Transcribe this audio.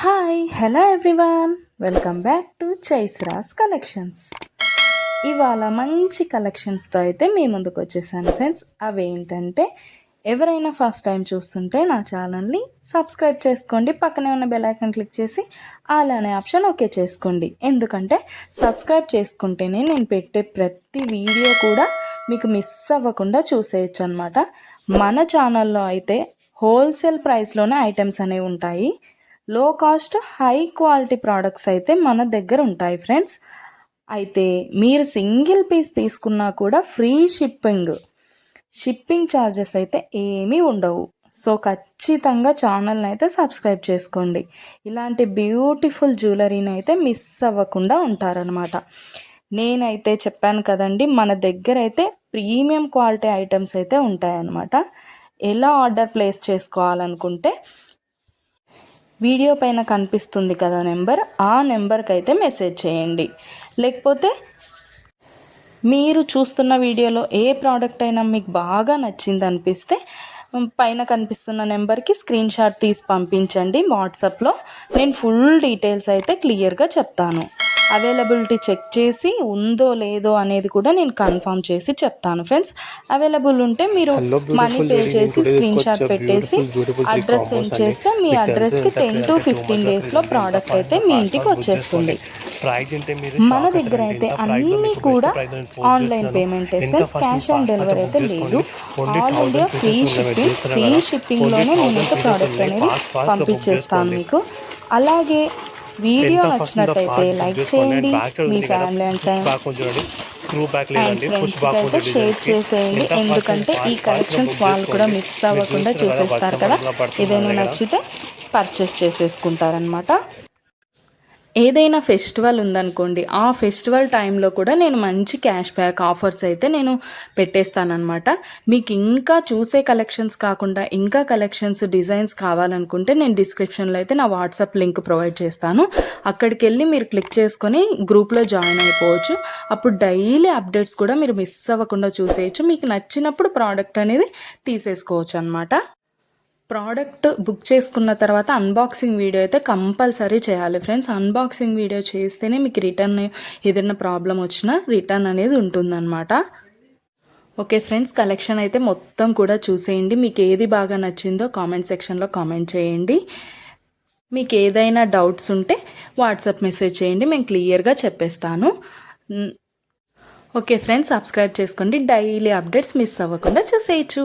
Hi hello everyone, welcome back to చైస్రాస్ collections. ఇవాళ మంచి కలెక్షన్స్తో అయితే మీ ముందుకు వచ్చేసాను ఫ్రెండ్స్. అవేంటంటే ఎవరైనా ఫస్ట్ టైం చూస్తుంటే నా ఛానల్ని సబ్స్క్రైబ్ చేసుకోండి, పక్కనే ఉన్న బెల్ ఐకాన్ క్లిక్ చేసి ఆల్ అనే ఆప్షన్ ఓకే చేసుకోండి. ఎందుకంటే సబ్స్క్రైబ్ చేసుకుంటేనే నేను పెట్టే ప్రతి వీడియో కూడా మీకు మిస్ అవ్వకుండా చూసేయచ్చు అనమాట. మన ఛానల్లో అయితే హోల్సేల్ ప్రైస్లోనే ఐటమ్స్ అనేవి ఉంటాయి. లో కాస్ట్ హై క్వాలిటీ ప్రోడక్ట్స్ అయితే మన దగ్గర ఉంటాయి ఫ్రెండ్స్. అయితే మీరు సింగిల్ పీస్ తీసుకున్నా కూడా ఫ్రీ షిప్పింగ్ ఛార్జెస్ అయితే ఏమీ ఉండవు. సో ఖచ్చితంగా ఛానల్ని అయితే సబ్స్క్రైబ్ చేసుకోండి. ఇలాంటి బ్యూటిఫుల్ జ్యువెలరీని అయితే మిస్ అవ్వకుండా ఉంటారనమాట. నేనైతే చెప్పాను కదండి, మన దగ్గర అయితే ప్రీమియం క్వాలిటీ ఐటమ్స్ అయితే ఉంటాయన్నమాట. ఎలా ఆర్డర్ ప్లేస్ చేసుకోవాలనుకుంటే వీడియో పైన కనిపిస్తుంది కదా నెంబర్, ఆ నెంబర్కి అయితే మెసేజ్ చేయండి. లేకపోతే మీరు చూస్తున్న వీడియోలో ఏ ప్రోడక్ట్ అయినా మీకు బాగా నచ్చింది అనిపిస్తే పైన కనిపిస్తున్న నెంబర్కి స్క్రీన్ షాట్ తీసి పంపించండి. వాట్సాప్లో నేను ఫుల్ డీటెయిల్స్ అయితే క్లియర్గా చెప్తాను. అవైలబిలిటీ చెక్ చేసి ఉందో లేదో అనేది కూడా నేను కన్ఫర్మ్ చేసి చెప్తాను ఫ్రెండ్స్. అవైలబుల్ ఉంటే మీరు మనీ పే చేసి స్క్రీన్ షాట్ పెట్టేసి అడ్రస్ సెండ్ చేస్తే మీ అడ్రస్కి 10 to 15 డేస్లో ప్రోడక్ట్ అయితే మీ ఇంటికి వచ్చేస్తుంది. మన దగ్గర అయితే అన్నీ కూడా online payment friends, cash on delivery అయితే లేదు. ఆల్ ఇండియా ఫ్రీ షిప్పింగ్లోనే నేనైతే ప్రోడక్ట్ అనేది పంపించేస్తాను మీకు. అలాగే వీడియో నచ్చినట్టయితే లైక్ చేయండి, మీ ఫ్యామిలీ అండ్ ఫ్రెండ్స్కి అయితే షేర్ చేసేయండి. ఎందుకంటే ఈ కలెక్షన్స్ వాళ్ళు కూడా మిస్ అవ్వకుండా చూసేస్తారు కదా. ఏదైనా నచ్చితే పర్చేస్ చేసేసుకుంటారనమాట. ఏదైనా ఫెస్టివల్ ఉందనుకోండి, ఆ ఫెస్టివల్ టైంలో కూడా నేను మంచి క్యాష్ బ్యాక్ ఆఫర్స్ అయితే నేను పెట్టేస్తానమాట. మీకు ఇంకా చూసే కలెక్షన్స్ కాకుండా ఇంకా కలెక్షన్స్ డిజైన్స్ కావాలనుకుంటే నేను డిస్క్రిప్షన్లో అయితే నా వాట్సాప్ లింక్ ప్రొవైడ్ చేస్తాను. అక్కడికి వెళ్ళి మీరు క్లిక్ చేసుకొని గ్రూప్లో జాయిన్ అయిపోవచ్చు. అప్పుడు డైలీ అప్డేట్స్ కూడా మీరు మిస్ అవ్వకుండా చూసేయచ్చు. మీకు నచ్చినప్పుడు ప్రోడక్ట్ అనేది తీసేసుకోవచ్చు అనమాట. ప్రోడక్ట్ బుక్ చేసుకున్న తర్వాత అన్బాక్సింగ్ వీడియో అయితే కంపల్సరీ చేయాలి ఫ్రెండ్స్. అన్బాక్సింగ్ వీడియో చేస్తేనే మీకు రిటర్న్ ఏదైనా ప్రాబ్లం వచ్చినా రిటర్న్ అనేది ఉంటుందన్నమాట. ఓకే ఫ్రెండ్స్, కలెక్షన్ అయితే మొత్తం కూడా చూసేయండి. మీకు ఏది బాగా నచ్చిందో కామెంట్ సెక్షన్లో కామెంట్ చేయండి. మీకు ఏదైనా డౌట్స్ ఉంటే వాట్సాప్ మెసేజ్ చేయండి, మేము క్లియర్గా చెప్పేస్తాను. ఓకే ఫ్రెండ్స్, సబ్స్క్రైబ్ చేసుకోండి. డైలీ అప్డేట్స్ మిస్ అవ్వకుండా చూసేయచ్చు.